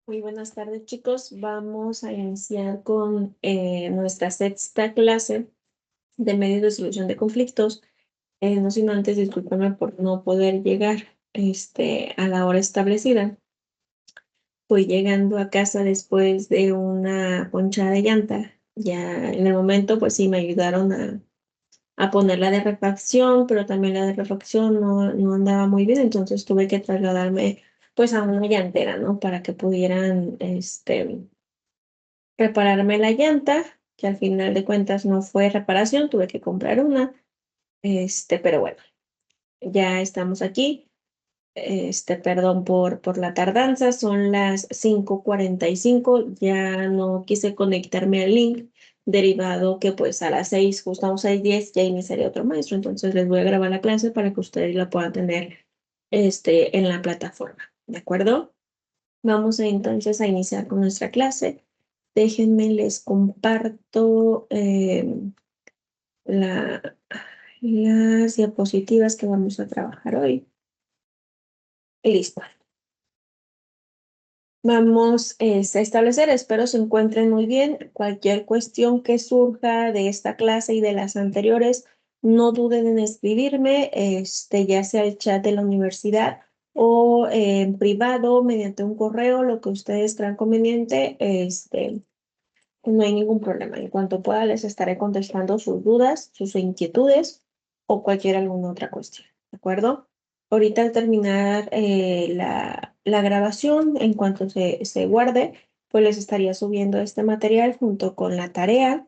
Muy buenas tardes, chicos. Vamos a iniciar con nuestra sexta clase de medios de solución de conflictos. No sin antes disculparme por no poder llegar a la hora establecida. Fui llegando a casa después de una ponchada de llanta. Ya en el momento, pues sí, me ayudaron a poner la de refacción, pero también la de refacción no andaba muy bien, entonces tuve que trasladarme pues a una llantera, ¿no? Para que pudieran, repararme la llanta, que al final de cuentas no fue reparación, tuve que comprar una, pero bueno, ya estamos aquí. Perdón por la tardanza, son las 5:45, ya no quise conectarme al link, derivado que pues a las 6, justo a 6:10, ya iniciaría otro maestro, entonces les voy a grabar la clase para que ustedes la puedan tener, en la plataforma, ¿de acuerdo? Vamos entonces a iniciar con nuestra clase. Déjenme, les comparto la- las diapositivas que vamos a trabajar hoy. Listo. Vamos a establecer, espero se encuentren muy bien. Cualquier cuestión que surja de esta clase y de las anteriores, no duden en escribirme, ya sea el chat de la universidad o en privado, mediante un correo, lo que ustedes crean conveniente. No hay ningún problema. En cuanto pueda, les estaré contestando sus dudas, sus inquietudes o cualquier alguna otra cuestión. ¿De acuerdo? Ahorita al terminar la grabación, en cuanto se guarde, pues les estaría subiendo este material junto con la tarea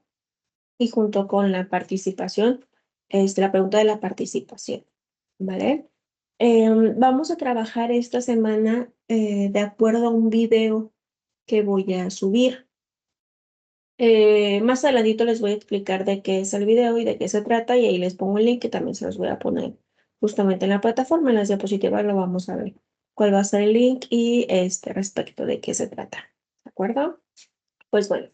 y junto con la participación, la pregunta de la participación. ¿Vale? Vamos a trabajar esta semana de acuerdo a un video que voy a subir. Más adelantito les voy a explicar de qué es el video y de qué se trata, y ahí les pongo el link que también se los voy a poner justamente en la plataforma. En las diapositivas lo vamos a ver cuál va a ser el link y respecto de qué se trata. ¿De acuerdo? Pues bueno,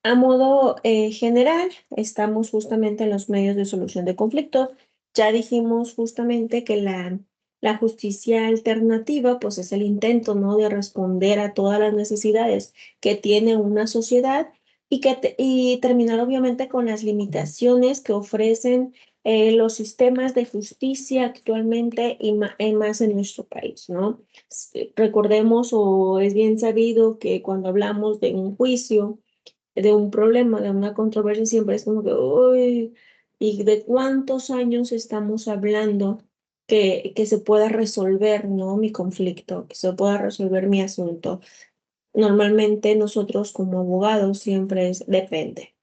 a modo general, estamos justamente en los medios de solución de conflictos. Ya dijimos justamente que la justicia alternativa, pues es el intento, ¿no? De responder a todas las necesidades que tiene una sociedad y terminar obviamente con las limitaciones que ofrecen los sistemas de justicia actualmente y más en nuestro país, ¿no? Recordemos, o es bien sabido, que cuando hablamos de un juicio, de un problema, de una controversia, siempre es como que, uy, ¿y de cuántos años estamos hablando que se pueda resolver, ¿no? Mi conflicto, que se pueda resolver mi asunto? Normalmente nosotros como abogados siempre depende,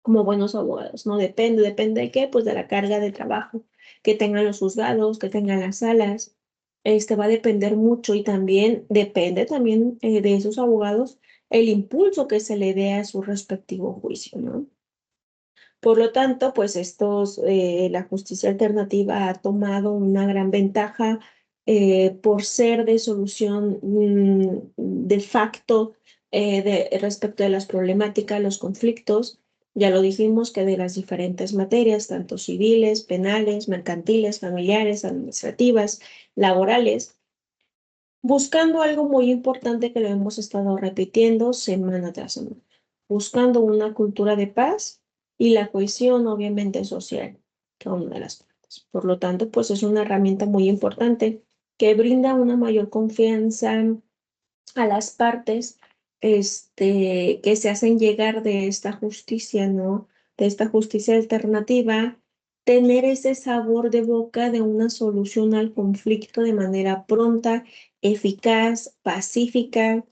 como buenos abogados, ¿no? Depende de qué, pues de la carga de trabajo que tengan los juzgados, que tengan las salas. Va a depender mucho, y también depende también de esos abogados el impulso que se le dé a su respectivo juicio, ¿no? Por lo tanto, pues la justicia alternativa ha tomado una gran ventaja por ser de solución de facto respecto de las problemáticas, los conflictos. Ya lo dijimos, que de las diferentes materias, tanto civiles, penales, mercantiles, familiares, administrativas, laborales, buscando algo muy importante que lo hemos estado repitiendo semana tras semana, buscando una cultura de paz y la cohesión, obviamente, social, cada una de las partes. Por lo tanto, pues es una herramienta muy importante que brinda una mayor confianza a las partes, que se hacen llegar de esta justicia, ¿no? De esta justicia alternativa, tener ese sabor de boca de una solución al conflicto de manera pronta, eficaz, pacífica,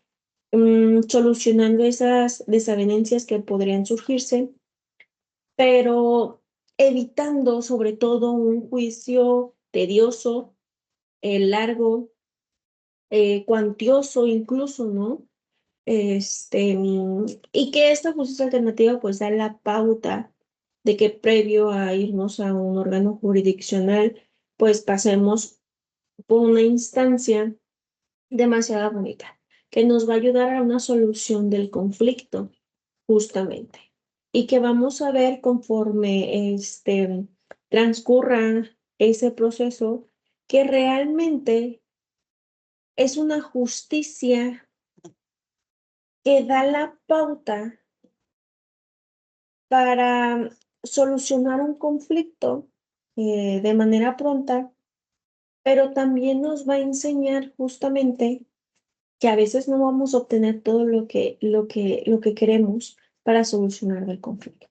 solucionando esas desavenencias que podrían surgirse, pero evitando sobre todo un juicio tedioso, largo, cuantioso incluso, ¿no? Y que esta justicia alternativa pues da la pauta de que previo a irnos a un órgano jurisdiccional, pues pasemos por una instancia demasiado bonita, que nos va a ayudar a una solución del conflicto, justamente. Y que vamos a ver conforme transcurra ese proceso, que realmente es una justicia que da la pauta para solucionar un conflicto de manera pronta, pero también nos va a enseñar justamente que a veces no vamos a obtener todo lo que queremos para solucionar el conflicto,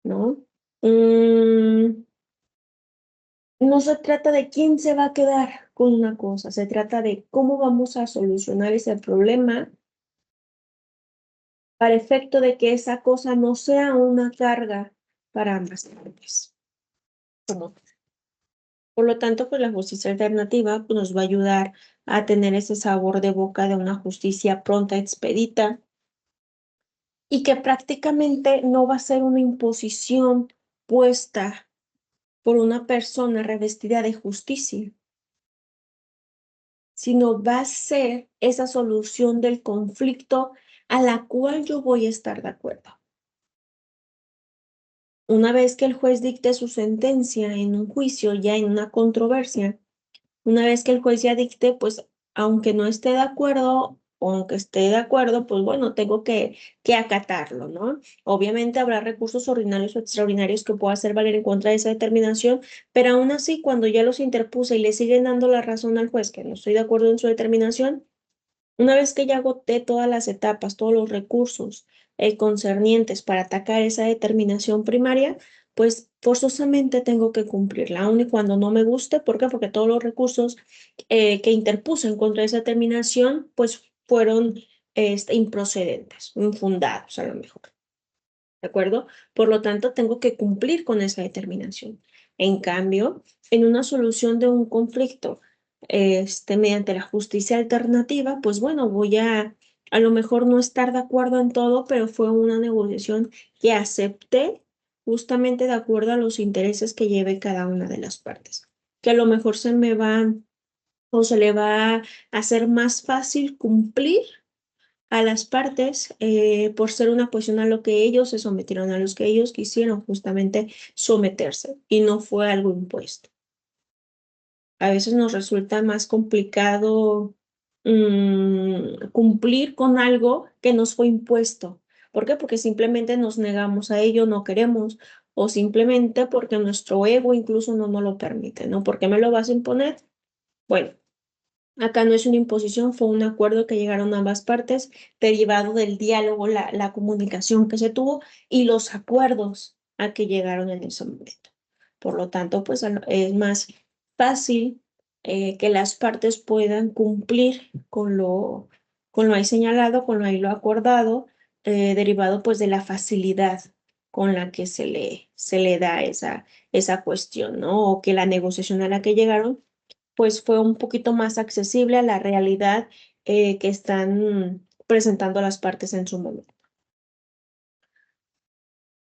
¿no? No se trata de quién se va a quedar con una cosa, se trata de cómo vamos a solucionar ese problema para efecto de que esa cosa no sea una carga para ambas partes. Como Por lo tanto, pues la justicia alternativa pues, nos va a ayudar a tener ese sabor de boca de una justicia pronta, expedita, y que prácticamente no va a ser una imposición puesta por una persona revestida de justicia, sino va a ser esa solución del conflicto a la cual yo voy a estar de acuerdo. Una vez que el juez dicte su sentencia en un juicio, ya en una controversia, una vez que el juez ya dicte, pues aunque no esté de acuerdo o aunque esté de acuerdo, pues bueno, tengo que acatarlo, ¿no? Obviamente habrá recursos ordinarios o extraordinarios que pueda hacer valer en contra de esa determinación, pero aún así, cuando ya los interpuse y le siguen dando la razón al juez que no estoy de acuerdo en su determinación, una vez que ya agoté todas las etapas, todos los recursos concernientes para atacar esa determinación primaria, pues forzosamente tengo que cumplirla, aun y cuando no me guste. ¿Por qué? Porque todos los recursos que interpuse en contra de esa determinación, pues fueron improcedentes, infundados a lo mejor. ¿De acuerdo? Por lo tanto, tengo que cumplir con esa determinación. En cambio, en una solución de un conflicto, mediante la justicia alternativa, pues bueno, voy a lo mejor no estar de acuerdo en todo, pero fue una negociación que acepté justamente de acuerdo a los intereses que lleve cada una de las partes. Que a lo mejor se me va o se le va a hacer más fácil cumplir a las partes por ser una posición a lo que ellos se sometieron, a los que ellos quisieron justamente someterse y no fue algo impuesto. A veces nos resulta más complicado cumplir con algo que nos fue impuesto. ¿Por qué? Porque simplemente nos negamos a ello, no queremos, o simplemente porque nuestro ego incluso no nos lo permite, ¿no? ¿Por qué me lo vas a imponer? Bueno, acá no es una imposición, fue un acuerdo que llegaron ambas partes, derivado del diálogo, la comunicación que se tuvo y los acuerdos a que llegaron en ese momento. Por lo tanto, pues es más fácil que las partes puedan cumplir con lo ahí señalado, con lo ahí lo acordado, derivado pues de la facilidad con la que se le da esa cuestión, ¿no? O que la negociación a la que llegaron pues fue un poquito más accesible a la realidad que están presentando las partes en su momento.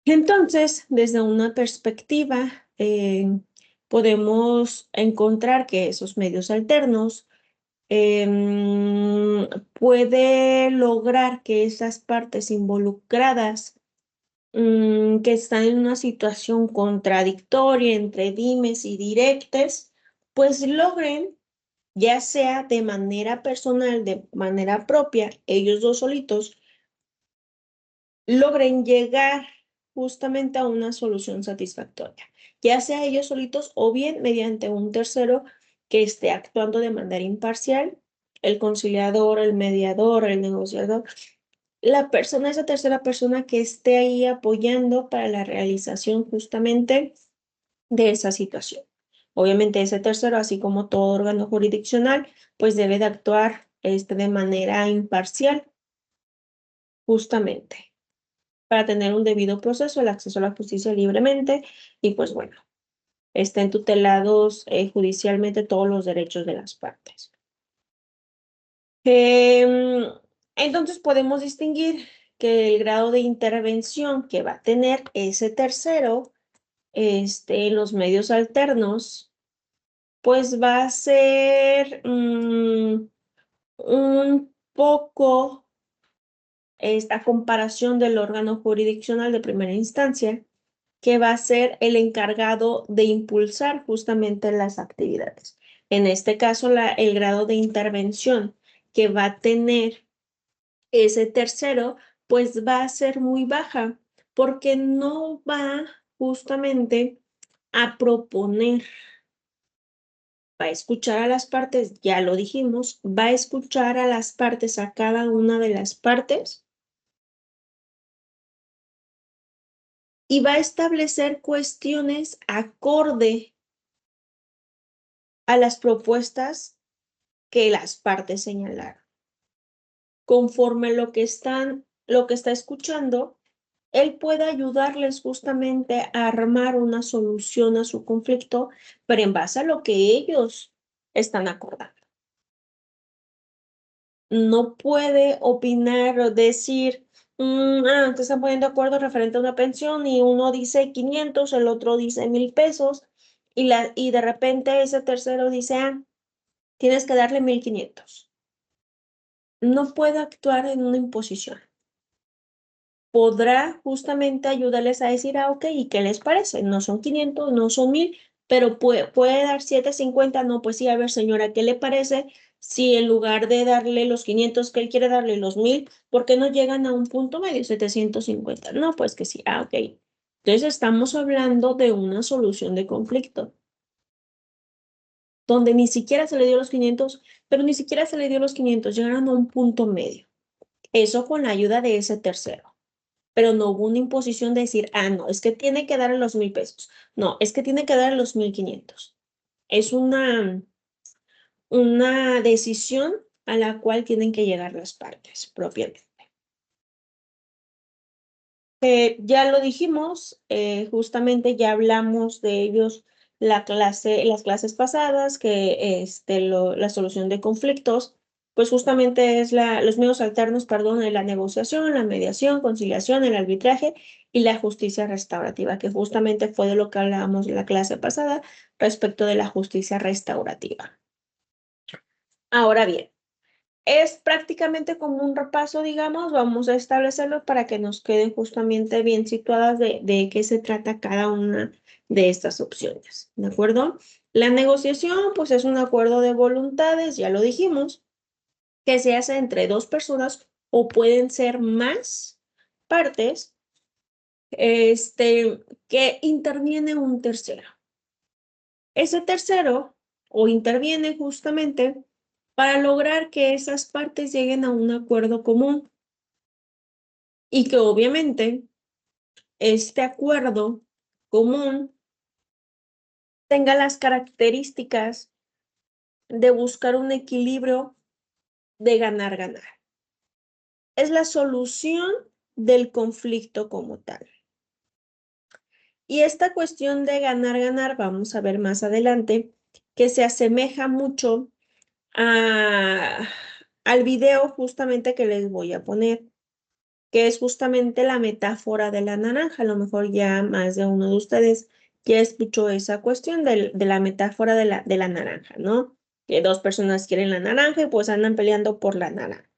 Entonces, desde una perspectiva, podemos encontrar que esos medios alternos puede lograr que esas partes involucradas que están en una situación contradictoria entre dimes y diretes, pues logren ya sea de manera personal, de manera propia, ellos dos solitos, logren llegar justamente a una solución satisfactoria, ya sea ellos solitos o bien mediante un tercero que esté actuando de manera imparcial, el conciliador, el mediador, el negociador, esa tercera persona que esté ahí apoyando para la realización justamente de esa situación. Obviamente ese tercero, así como todo órgano jurisdiccional, pues debe de actuar de manera imparcial, justamente, para tener un debido proceso, el acceso a la justicia libremente y pues bueno, estén tutelados judicialmente todos los derechos de las partes. Em, entonces podemos distinguir que el grado de intervención que va a tener ese tercero en los medios alternos pues va a ser un poco esta comparación del órgano jurisdiccional de primera instancia, que va a ser el encargado de impulsar justamente las actividades. En este caso, el grado de intervención que va a tener ese tercero pues va a ser muy baja porque no va justamente a proponer, va a escuchar a las partes, ya lo dijimos, va a escuchar a las partes, a cada una de las partes y va a establecer cuestiones acorde a las propuestas que las partes señalaron. Conforme lo que está escuchando, él puede ayudarles justamente a armar una solución a su conflicto, pero en base a lo que ellos están acordando. No puede opinar o decir, te están poniendo de acuerdo referente a una pensión y uno dice 500, el otro dice 1000 pesos y de repente ese tercero dice, tienes que darle 1500. No puede actuar en una imposición. Podrá justamente ayudarles a decir, ok, ¿y qué les parece? No son 500, no son 1000, pero puede dar 750. No, pues sí, a ver, señora, ¿qué le parece si en lugar de darle los 500 que él quiere darle los 1000, ¿por qué no llegan a un punto medio, 750? No, pues que sí, ok. Entonces estamos hablando de una solución de conflicto, donde ni siquiera se le dio los 500, pero ni siquiera se le dio los 500, llegaron a un punto medio. Eso con la ayuda de ese tercero. Pero no hubo una imposición de decir, no, es que tiene que darle los 1000 pesos. No, es que tiene que darle los 1500. Es una decisión a la cual tienen que llegar las partes propiamente. Ya lo dijimos, justamente ya hablamos de ellos las clases pasadas, que la solución de conflictos, pues justamente es los medios alternos, perdón, de la negociación, la mediación, conciliación, el arbitraje y la justicia restaurativa, que justamente fue de lo que hablábamos en la clase pasada respecto de la justicia restaurativa. Ahora bien, es prácticamente como un repaso, digamos, vamos a establecerlo para que nos queden justamente bien situadas de qué se trata cada una de estas opciones, ¿de acuerdo? La negociación, pues es un acuerdo de voluntades, ya lo dijimos, que se hace entre dos personas o pueden ser más partes, que interviene un tercero. Ese tercero o interviene justamente para lograr que esas partes lleguen a un acuerdo común y que obviamente este acuerdo común tenga las características de buscar un equilibrio de ganar-ganar. Es la solución del conflicto como tal. Y esta cuestión de ganar-ganar, vamos a ver más adelante, que se asemeja mucho al video justamente que les voy a poner, que es justamente la metáfora de la naranja. A lo mejor ya más de uno de ustedes ya escuchó esa cuestión de la metáfora de la naranja, ¿no? Que dos personas quieren la naranja y pues andan peleando por la naranja.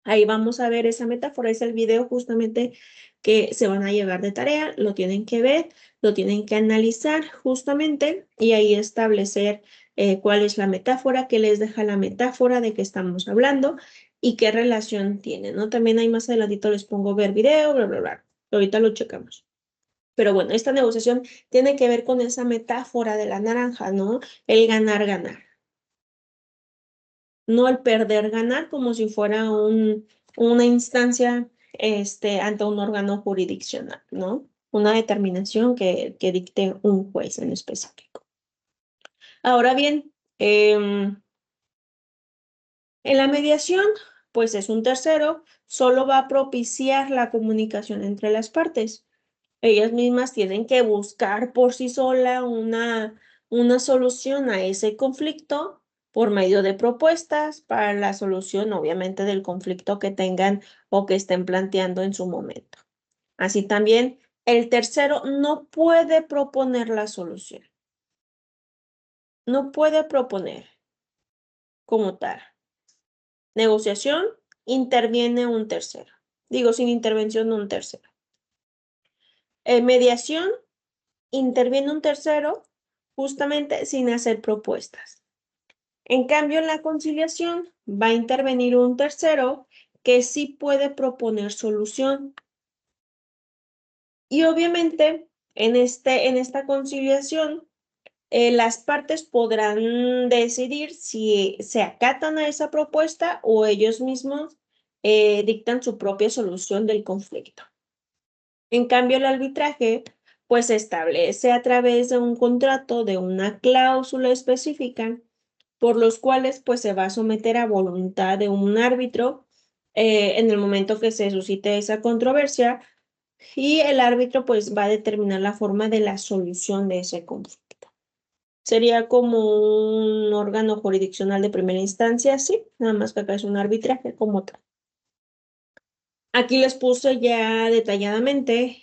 Ahí vamos a ver esa metáfora, es el video justamente que se van a llevar de tarea, lo tienen que ver, lo tienen que analizar justamente y ahí establecer cuál es la metáfora, qué les deja la metáfora de qué estamos hablando y qué relación tiene, ¿no? También ahí más adelantito les pongo ver video, bla, bla, bla. Ahorita lo checamos. Pero bueno, esta negociación tiene que ver con esa metáfora de la naranja, ¿no? El ganar, ganar. No el perder, ganar como si fuera una instancia ante un órgano jurisdiccional, ¿no? Una determinación que dicte un juez en específico. Ahora bien, en la mediación, pues es un tercero, solo va a propiciar la comunicación entre las partes. Ellas mismas tienen que buscar por sí sola una solución a ese conflicto por medio de propuestas para la solución, obviamente, del conflicto que tengan o que estén planteando en su momento. Así también, el tercero no puede proponer la solución. No puede proponer como tal. Negociación, interviene un tercero. Digo, sin intervención de un tercero. Mediación, interviene un tercero justamente sin hacer propuestas. En cambio, en la conciliación va a intervenir un tercero que sí puede proponer solución. Y obviamente, en esta conciliación, las partes podrán decidir si se acatan a esa propuesta o ellos mismos dictan su propia solución del conflicto. En cambio, el arbitraje, pues, se establece a través de un contrato, de una cláusula específica, por los cuales, pues, se va a someter a voluntad de un árbitro en el momento que se suscite esa controversia, y el árbitro, pues, va a determinar la forma de la solución de ese conflicto. Sería como un órgano jurisdiccional de primera instancia, sí, nada más que acá es un arbitraje como tal. Aquí les puse ya detalladamente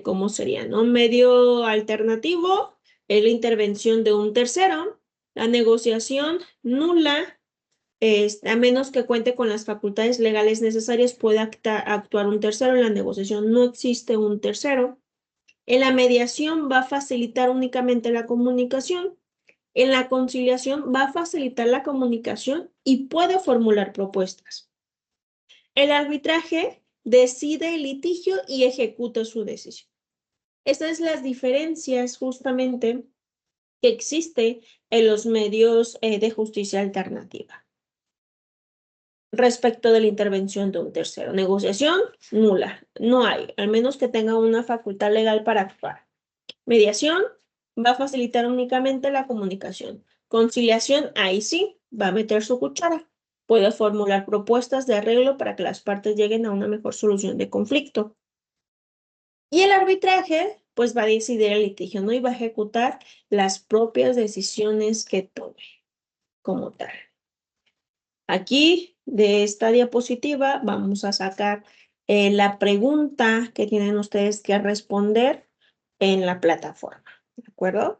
cómo sería, ¿no? Medio alternativo es la intervención de un tercero, la negociación nula, a menos que cuente con las facultades legales necesarias, puede actuar un tercero. En la negociación no existe un tercero. En la mediación va a facilitar únicamente la comunicación. En la conciliación va a facilitar la comunicación y puede formular propuestas. El arbitraje decide el litigio y ejecuta su decisión. Estas son las diferencias justamente que existen en los medios de justicia alternativa. Respecto de la intervención de un tercero, negociación nula, no hay, al menos que tenga una facultad legal para actuar. Mediación va a facilitar únicamente la comunicación. Conciliación, ahí sí, va a meter su cuchara. Puede formular propuestas de arreglo para que las partes lleguen a una mejor solución de conflicto. Y el arbitraje, pues va a decidir el litigio, ¿no? Y va a ejecutar las propias decisiones que tome como tal. Aquí, de esta diapositiva, vamos a sacar la pregunta que tienen ustedes que responder en la plataforma, ¿de acuerdo?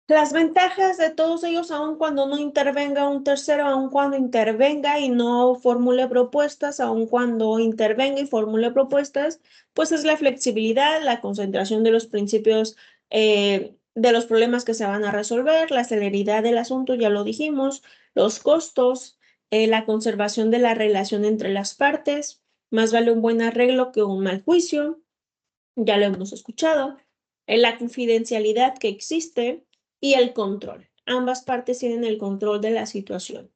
Las ventajas de todos ellos, aun cuando no intervenga un tercero, aun cuando intervenga y no formule propuestas, aun cuando intervenga y formule propuestas, pues es la flexibilidad, la concentración de los principios de los problemas que se van a resolver, la celeridad del asunto, ya lo dijimos, los costos, la conservación de la relación entre las partes, más vale un buen arreglo que un mal juicio, ya lo hemos escuchado, la confidencialidad que existe y el control. Ambas partes tienen el control de la situación,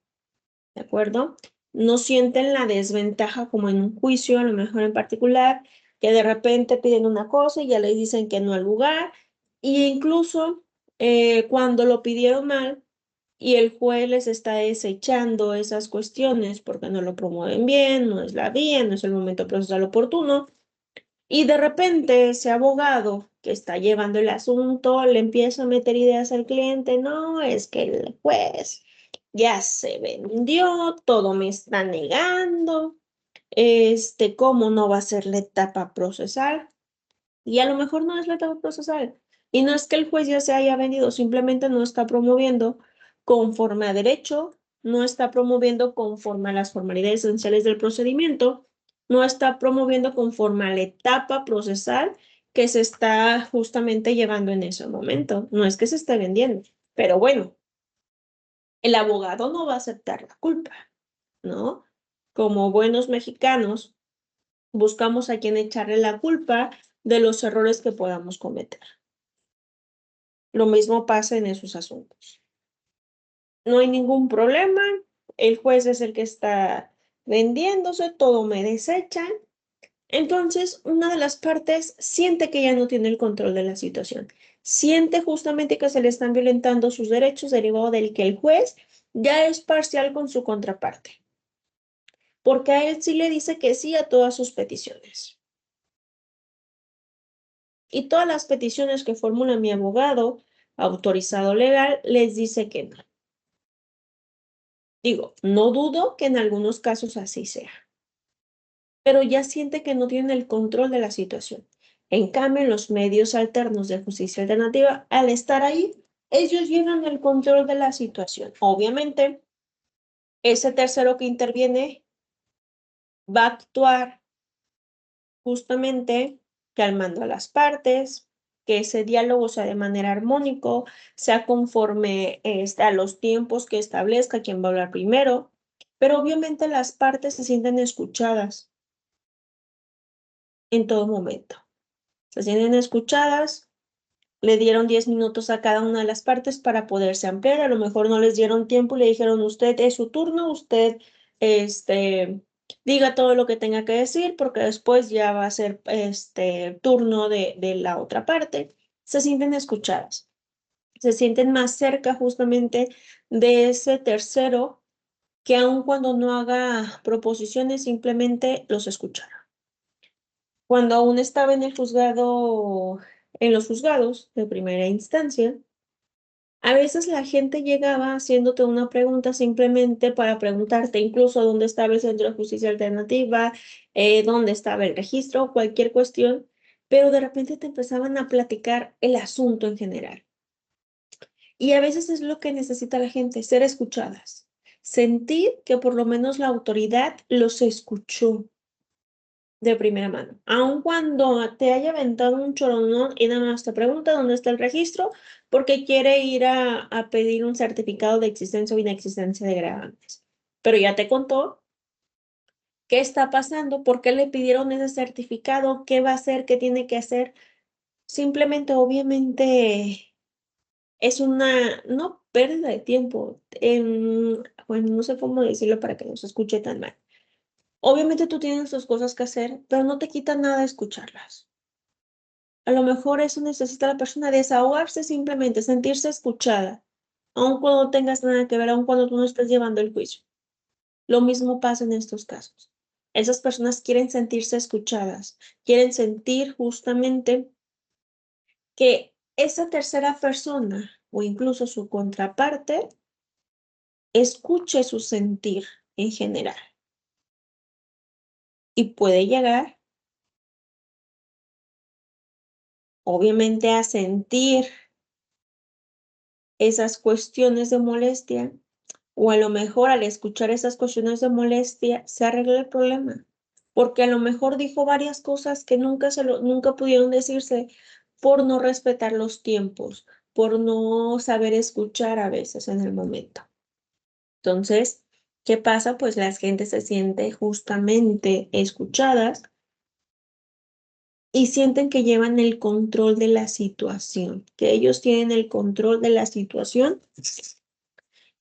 ¿de acuerdo? No sienten la desventaja como en un juicio, a lo mejor en particular, que de repente piden una cosa y ya les dicen que no al lugar, e incluso cuando lo pidieron mal y el juez les está desechando esas cuestiones porque no lo promueven bien, no es la vía, no es el momento procesal oportuno, y de repente ese abogado que está llevando el asunto le empieza a meter ideas al cliente, no, es que el juez ya se vendió, todo me está negando, cómo no va a ser la etapa procesal. Y a lo mejor no es la etapa procesal. Y no es que el juez ya se haya vendido, simplemente no está promoviendo conforme a derecho, no está promoviendo conforme a las formalidades esenciales del procedimiento, no está promoviendo conforme a la etapa procesal que se está justamente llevando en ese momento. No es que se esté vendiendo, pero bueno, el abogado no va a aceptar la culpa, ¿no? Como buenos mexicanos, buscamos a quien echarle la culpa de los errores que podamos cometer. Lo mismo pasa en esos asuntos. No hay ningún problema, el juez es el que está vendiéndose, todo me desechan. Entonces, una de las partes siente que ya no tiene el control de la situación. Siente justamente que se le están violentando sus derechos derivado del que el juez ya es parcial con su contraparte, porque a él sí le dice que sí a todas sus peticiones. Y todas las peticiones que formula mi abogado autorizado legal les dice que no. Digo, no dudo que en algunos casos así sea, pero ya siente que no tienen el control de la situación. En cambio, en los medios alternos de justicia alternativa, al estar ahí, ellos llevan el control de la situación. Obviamente, ese tercero que interviene va a actuar justamente calmando a las partes, que ese diálogo sea de manera armónico, sea conforme a los tiempos que establezca quién va a hablar primero, pero obviamente las partes se sienten escuchadas en todo momento. Se sienten escuchadas, le dieron 10 minutos a cada una de las partes para poderse ampliar, a lo mejor no les dieron tiempo y le dijeron, usted es su turno, usted diga todo lo que tenga que decir, porque después ya va a ser turno de la otra parte. Se sienten escuchadas, se sienten más cerca justamente de ese tercero que aun cuando no haga proposiciones, simplemente los escuchará. Cuando aún estaba en el juzgado, en los juzgados de primera instancia, a veces la gente llegaba haciéndote una pregunta simplemente para preguntarte incluso dónde estaba el Centro de Justicia Alternativa, dónde estaba el registro, cualquier cuestión, pero de repente te empezaban a platicar el asunto en general. Y a veces es lo que necesita la gente, ser escuchadas, sentir que por lo menos la autoridad los escuchó de primera mano. Aun cuando te haya aventado un choronón y nada más te pregunta dónde está el registro, porque quiere ir a pedir un certificado de existencia o inexistencia de gravámenes. Pero ya te contó qué está pasando, por qué le pidieron ese certificado, qué va a hacer, qué tiene que hacer. Simplemente, obviamente, es una, no pérdida de tiempo, bueno, no sé cómo decirlo para que no se escuche tan mal. Obviamente tú tienes tus cosas que hacer, pero no te quita nada escucharlas. A lo mejor eso necesita la persona desahogarse simplemente, sentirse escuchada, aun cuando no tengas nada que ver, aun cuando tú no estés llevando el juicio. Lo mismo pasa en estos casos. Esas personas quieren sentirse escuchadas, quieren sentir justamente que esa tercera persona o incluso su contraparte escuche su sentir en general y puede llegar, obviamente, a sentir esas cuestiones de molestia o a lo mejor al escuchar esas cuestiones de molestia se arregla el problema, porque a lo mejor dijo varias cosas que nunca pudieron decirse por no respetar los tiempos, por no saber escuchar a veces en el momento. Entonces, ¿qué pasa? Pues la gente se siente justamente escuchadas y sienten que llevan el control de la situación, que ellos tienen el control de la situación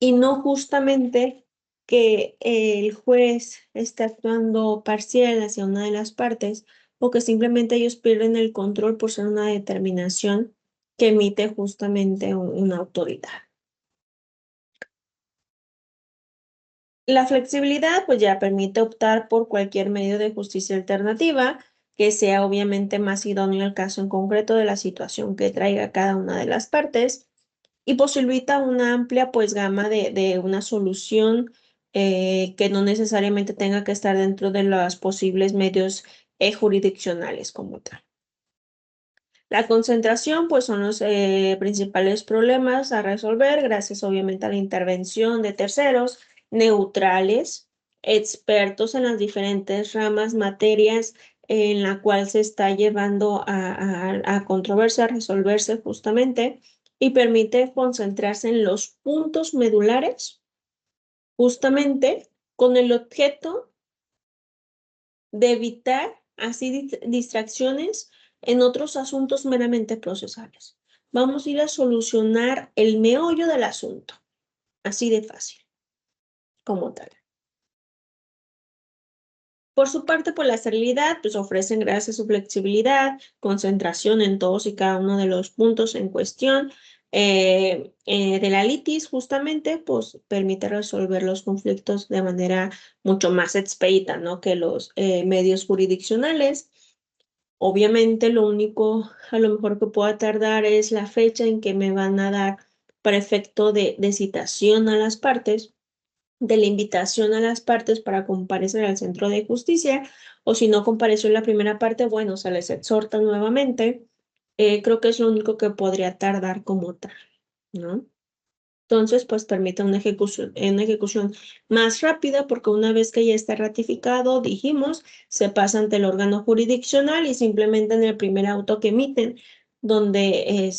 y no justamente que el juez esté actuando parcial hacia una de las partes o que simplemente ellos pierden el control por ser una determinación que emite justamente una autoridad. La flexibilidad pues ya permite optar por cualquier medio de justicia alternativa que sea obviamente más idóneo al caso en concreto de la situación que traiga cada una de las partes y posibilita una amplia pues gama de una solución que no necesariamente tenga que estar dentro de los posibles medios jurisdiccionales como tal. La concentración pues son los principales problemas a resolver gracias obviamente a la intervención de terceros neutrales, expertos en las diferentes ramas, materias en la cual se está llevando a controversia, a resolverse justamente y permite concentrarse en los puntos medulares justamente con el objeto de evitar así distracciones en otros asuntos meramente procesales. Vamos a ir a solucionar el meollo del asunto, así de fácil, como tal. Por su parte, por la esterilidad, pues ofrecen gracias a su flexibilidad, concentración en todos y cada uno de los puntos en cuestión de la litis, justamente, pues permite resolver los conflictos de manera mucho más expedita, ¿no? Que los medios jurisdiccionales. Obviamente, lo único a lo mejor que pueda tardar es la fecha en que me van a dar para efecto de citación a las partes de la invitación a las partes para comparecer al centro de justicia, o si no compareció en la primera parte, bueno, se les exhorta nuevamente. Creo que es lo único que podría tardar como tal, ¿no? Entonces, pues permite una ejecución más rápida porque una vez que ya está ratificado, dijimos, se pasa ante el órgano jurisdiccional y simplemente en el primer auto que emiten, donde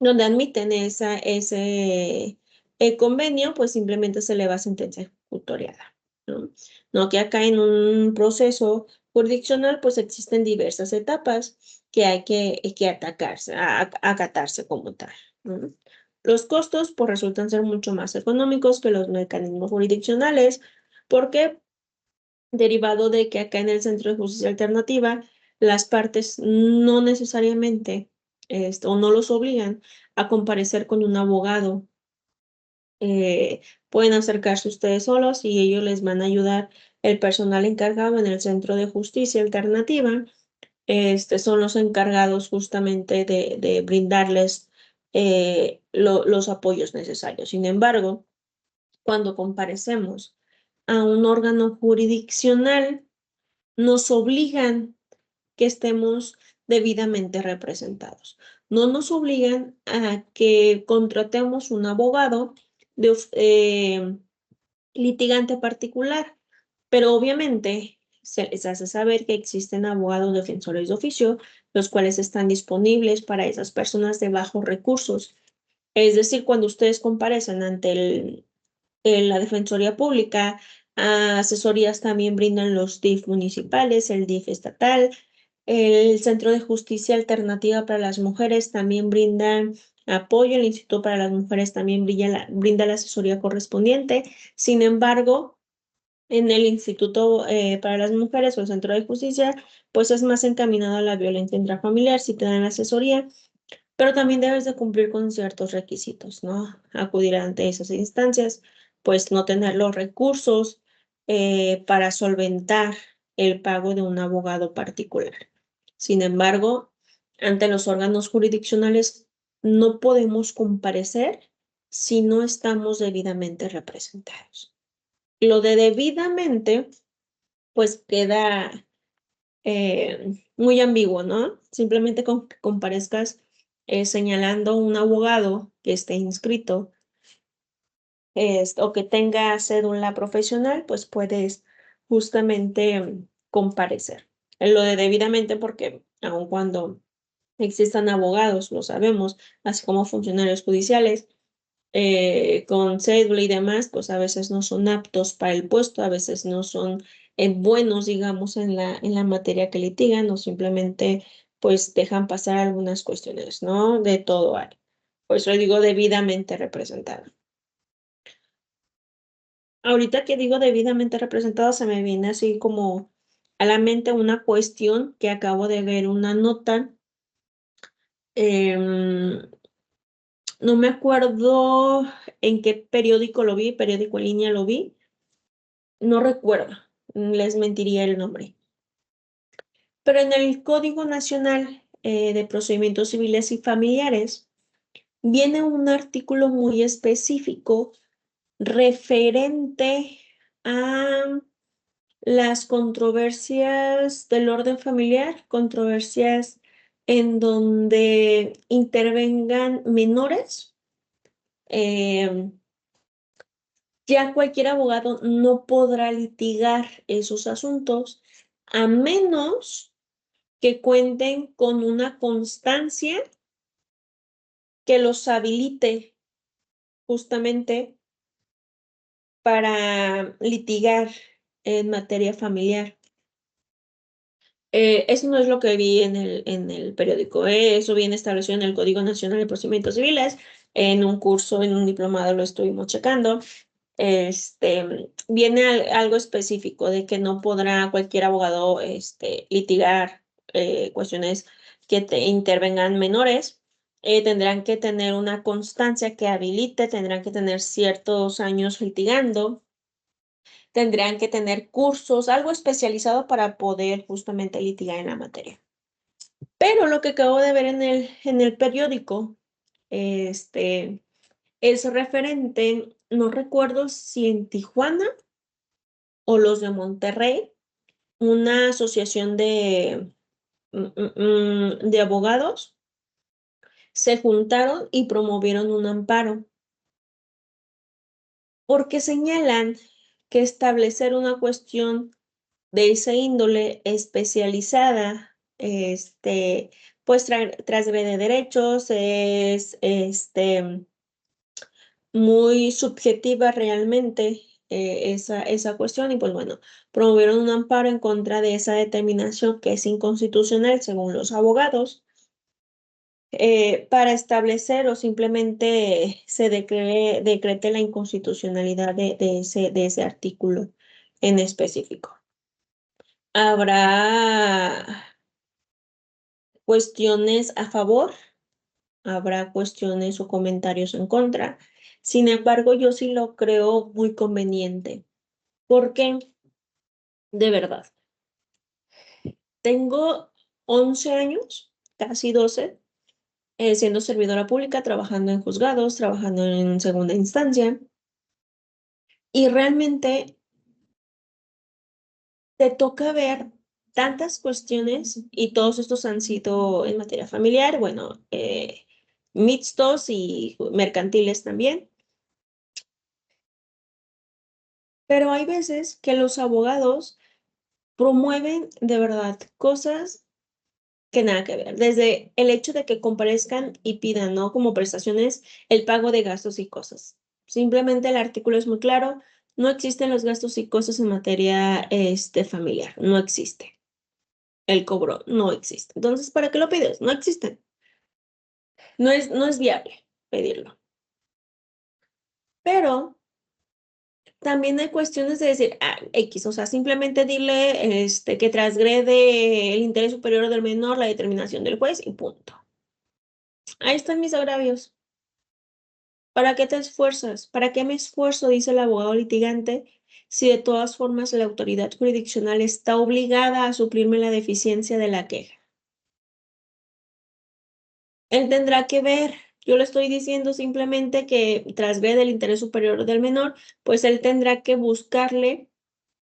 admiten ese convenio, pues simplemente se le va a sentenciar. tutoriada, ¿no? No que acá en un proceso jurisdiccional pues existen diversas etapas que hay que acatarse como tal, ¿no? Los costos pues resultan ser mucho más económicos que los mecanismos jurisdiccionales porque derivado de que acá en el Centro de Justicia Alternativa las partes no necesariamente o no los obligan a comparecer con un abogado. Pueden acercarse ustedes solos y ellos les van a ayudar. El personal encargado en el Centro de Justicia Alternativa son los encargados justamente de brindarles los apoyos necesarios. Sin embargo, cuando comparecemos a un órgano jurisdiccional, nos obligan que estemos debidamente representados. No nos obligan a que contratemos un abogado de litigante particular, pero obviamente se les hace saber que existen abogados defensores de oficio, los cuales están disponibles para esas personas de bajos recursos. Es decir, cuando ustedes comparecen ante la Defensoría Pública, asesorías también brindan los DIF municipales, el DIF estatal, el Centro de Justicia Alternativa para las Mujeres también brinda apoyo, el Instituto para las Mujeres también brinda la asesoría correspondiente. Sin embargo, en el Instituto para las Mujeres o el Centro de Justicia, pues es más encaminado a la violencia intrafamiliar, si te dan asesoría, pero también debes de cumplir con ciertos requisitos, ¿no? Acudir ante esas instancias, pues no tener los recursos para solventar el pago de un abogado particular. Sin embargo, ante los órganos jurisdiccionales no podemos comparecer si no estamos debidamente representados. Lo de debidamente, pues queda muy ambiguo, ¿no? Simplemente con que comparezcas señalando un abogado que esté inscrito o que tenga cédula profesional, pues puedes justamente comparecer. Lo de debidamente porque aun cuando existan abogados, lo sabemos, así como funcionarios judiciales, con cédula y demás, pues a veces no son aptos para el puesto, a veces no son buenos, digamos, en la materia que litigan o simplemente pues dejan pasar algunas cuestiones, ¿no? De todo hay. Por eso digo debidamente representado. Ahorita que digo debidamente representado, se me viene así como a la mente una cuestión que acabo de ver una nota. em, no me acuerdo en qué periódico lo vi, periódico en línea lo vi. No recuerdo, les mentiría el nombre. Pero en el Código Nacional de Procedimientos Civiles y Familiares viene un artículo muy específico referente a las controversias del orden familiar, controversias en donde intervengan menores. Ya cualquier abogado no podrá litigar esos asuntos a menos que cuenten con una constancia que los habilite justamente para litigar en materia familiar. Eso no es lo que vi en el periódico, eso viene establecido en el Código Nacional de Procedimientos Civiles. En un curso, en un diplomado lo estuvimos checando. Viene algo específico de que no podrá cualquier abogado litigar cuestiones que intervengan menores. Tendrán que tener una constancia que habilite, tendrán que tener ciertos años litigando, tendrán que tener cursos, algo especializado para poder justamente litigar en la materia. Pero lo que acabo de ver en el periódico, es referente, no recuerdo si en Tijuana o los de Monterrey, una asociación de abogados se juntaron y promovieron un amparo porque señalan que establecer una cuestión de esa índole especializada, pues transgrede derechos, es muy subjetiva realmente, esa cuestión y pues bueno, promovieron un amparo en contra de esa determinación que es inconstitucional según los abogados, para establecer o simplemente se decrete la inconstitucionalidad de ese artículo en específico. Habrá cuestiones a favor, habrá cuestiones o comentarios en contra. Sin embargo, yo sí lo creo muy conveniente, porque de verdad, tengo 11 años, casi 12, siendo servidora pública, trabajando en juzgados, trabajando en segunda instancia, y realmente te toca ver tantas cuestiones y todos estos han sido en materia familiar, bueno, mixtos y mercantiles también, pero hay veces que los abogados promueven de verdad cosas que nada que ver, desde el hecho de que comparezcan y pidan, ¿no? Como prestaciones, el pago de gastos y cosas. Simplemente el artículo es muy claro, no existen los gastos y cosas en materia familiar, no existe. El cobro no existe. Entonces, ¿para qué lo pides? No existen. No es viable pedirlo. Pero también hay cuestiones de decir, X, o sea, simplemente dile que transgrede el interés superior del menor, la determinación del juez y punto. Ahí están mis agravios. ¿Para qué te esfuerzas? ¿Para qué me esfuerzo? Dice el abogado litigante, si de todas formas la autoridad jurisdiccional está obligada a suplirme la deficiencia de la queja. Él tendrá que ver, yo le estoy diciendo simplemente que transgrede el interés superior del menor, pues él tendrá que buscarle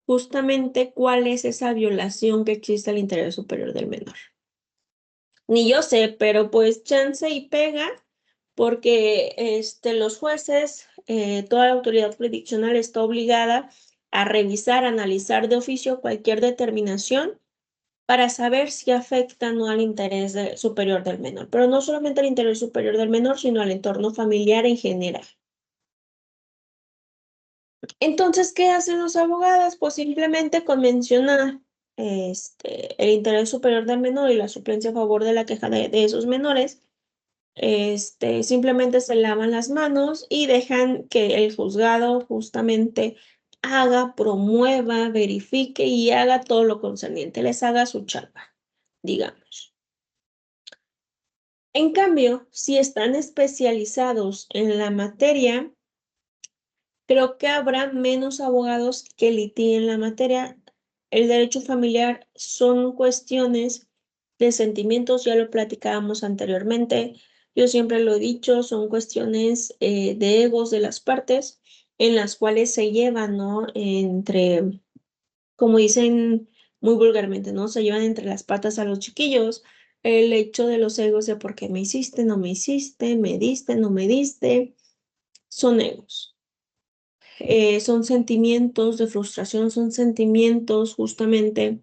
justamente cuál es esa violación que existe al interés superior del menor. Ni yo sé, pero pues chance y pega, porque los jueces, toda la autoridad jurisdiccional está obligada a revisar, analizar de oficio cualquier determinación para saber si afecta o no al interés superior del menor, pero no solamente al interés superior del menor, sino al entorno familiar en general. Entonces, ¿qué hacen los abogados? Pues simplemente con mencionar el interés superior del menor y la suplencia a favor de la queja de esos menores, simplemente se lavan las manos y dejan que el juzgado justamente haga, promueva, verifique y haga todo lo concerniente, les haga su chamba, digamos. En cambio, si están especializados en la materia, creo que habrá menos abogados que litiguen la materia. El derecho familiar son cuestiones de sentimientos, ya lo platicábamos anteriormente. Yo siempre lo he dicho, son cuestiones de egos de las partes en las cuales se llevan, ¿no? Entre, como dicen muy vulgarmente, ¿no? Se llevan entre las patas a los chiquillos. El hecho de los egos de por qué me hiciste, no me hiciste, me diste, no me diste, son egos. Son sentimientos de frustración, son sentimientos justamente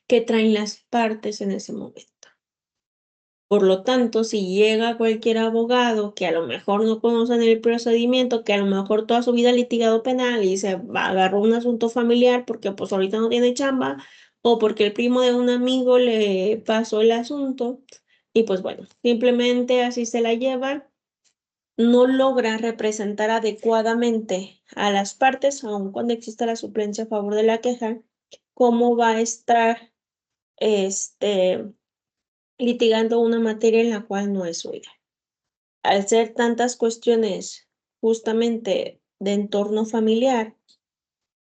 que traen las partes en ese momento. Por lo tanto, si llega cualquier abogado que a lo mejor no conocen el procedimiento, que a lo mejor toda su vida ha litigado penal y se agarró un asunto familiar porque pues ahorita no tiene chamba o porque el primo de un amigo le pasó el asunto y pues bueno, simplemente así se la lleva, no logra representar adecuadamente a las partes, aun cuando exista la suplencia a favor de la queja, cómo va a estar litigando una materia en la cual no es suya. Al ser tantas cuestiones justamente de entorno familiar,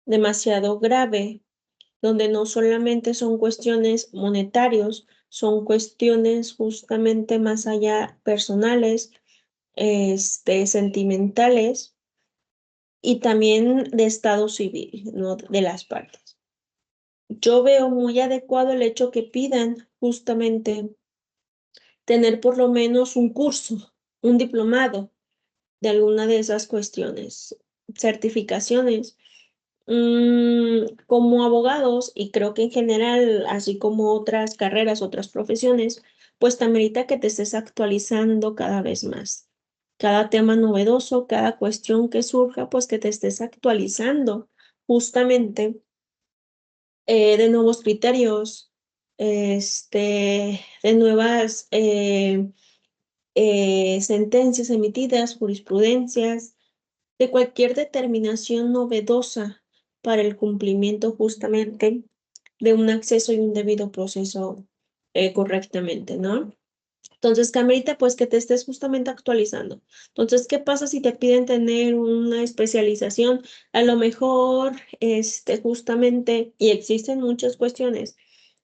demasiado grave, donde no solamente son cuestiones monetarios, son cuestiones justamente más allá personales, sentimentales y también de estado civil, ¿no? De las partes. Yo veo muy adecuado el hecho que pidan justamente tener por lo menos un curso, un diplomado de alguna de esas cuestiones, certificaciones. Como abogados, y creo que en general, así como otras carreras, otras profesiones, pues te amerita que te estés actualizando cada vez más. cada tema novedoso, cada cuestión que surja, pues que te estés actualizando justamente de nuevos criterios, de nuevas sentencias emitidas, jurisprudencias, de cualquier determinación novedosa para el cumplimiento justamente de un acceso y un debido proceso correctamente, ¿no? Entonces, Camerita, pues que te estés justamente actualizando. Entonces, ¿qué pasa si te piden tener una especialización? A lo mejor, justamente, y existen muchas cuestiones,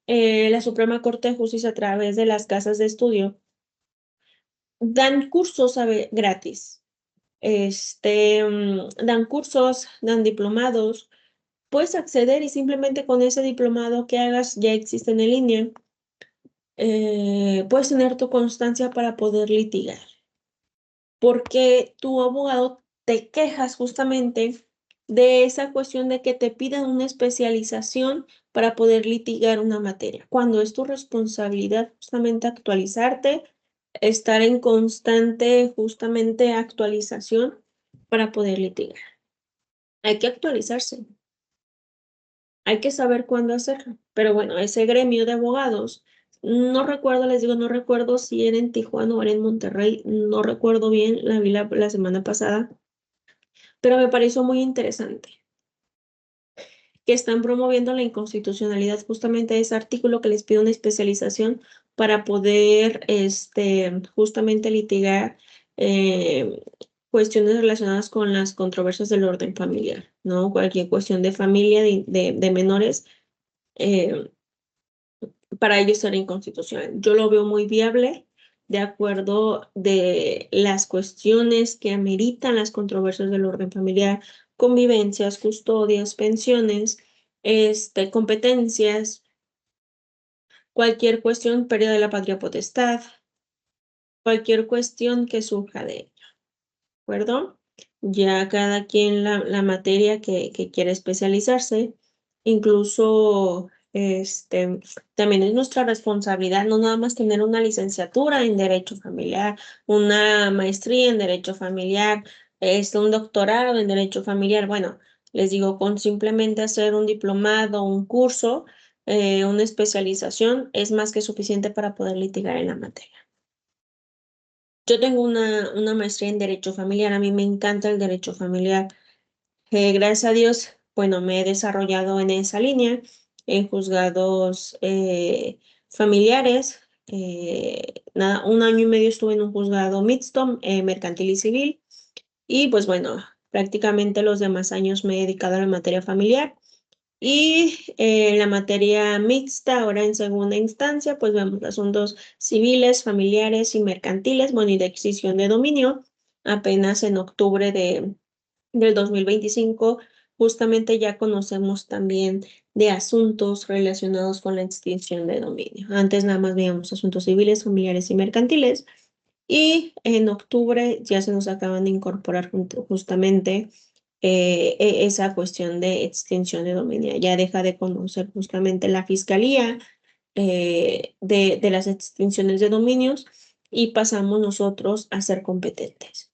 la Suprema Corte de Justicia a través de las casas de estudio dan cursos gratis. Dan cursos, dan diplomados. Puedes acceder y simplemente con ese diplomado que hagas ya existe en línea. Puedes tener tu constancia para poder litigar, porque tu abogado te quejas justamente de esa cuestión de que te pidan una especialización para poder litigar una materia, cuando es tu responsabilidad justamente actualizarte, estar en constante justamente actualización para poder litigar. Hay que actualizarse, hay que saber cuándo hacerlo. Pero bueno, ese gremio de abogados, no recuerdo, les digo, no recuerdo si era en Tijuana o era en Monterrey, no recuerdo bien, la vi la semana pasada, pero me pareció muy interesante que están promoviendo la inconstitucionalidad justamente de ese artículo que les pide una especialización para poder justamente litigar eh, cuestiones relacionadas con las controversias del orden familiar, ¿no? Cualquier cuestión de familia, de menores. eh, para ellos será inconstitucional. Yo lo veo muy viable de acuerdo de las cuestiones que ameritan las controversias del orden familiar, convivencias, custodias, pensiones, competencias, cualquier cuestión, pérdida de la patria potestad, cualquier cuestión que surja de ello, ¿de acuerdo? Ya cada quien la materia que quiere especializarse, incluso también es nuestra responsabilidad no nada más tener una licenciatura en Derecho Familiar, una maestría en Derecho Familiar, un doctorado en Derecho Familiar. Bueno, les digo, con simplemente hacer un diplomado, un curso, una especialización, es más que suficiente para poder litigar en la materia. Yo tengo una maestría en Derecho Familiar, a mí me encanta el Derecho Familiar. Gracias a Dios, bueno, me he desarrollado en esa línea, en juzgados familiares. Nada, un año y medio estuve en un juzgado mixto, mercantil y civil, y pues bueno, prácticamente los demás años me he dedicado a la materia familiar. Y la materia mixta, ahora en segunda instancia, pues vemos asuntos civiles, familiares y mercantiles, bueno, y de extinción de dominio. Apenas en octubre del 2025, justamente ya conocemos también de asuntos relacionados con la extinción de dominio. Antes nada más veíamos asuntos civiles, familiares y mercantiles. Y en octubre ya se nos acaban de incorporar justamente esa cuestión de extinción de dominio. Ya deja de conocer justamente la fiscalía de las extinciones de dominios y pasamos nosotros a ser competentes.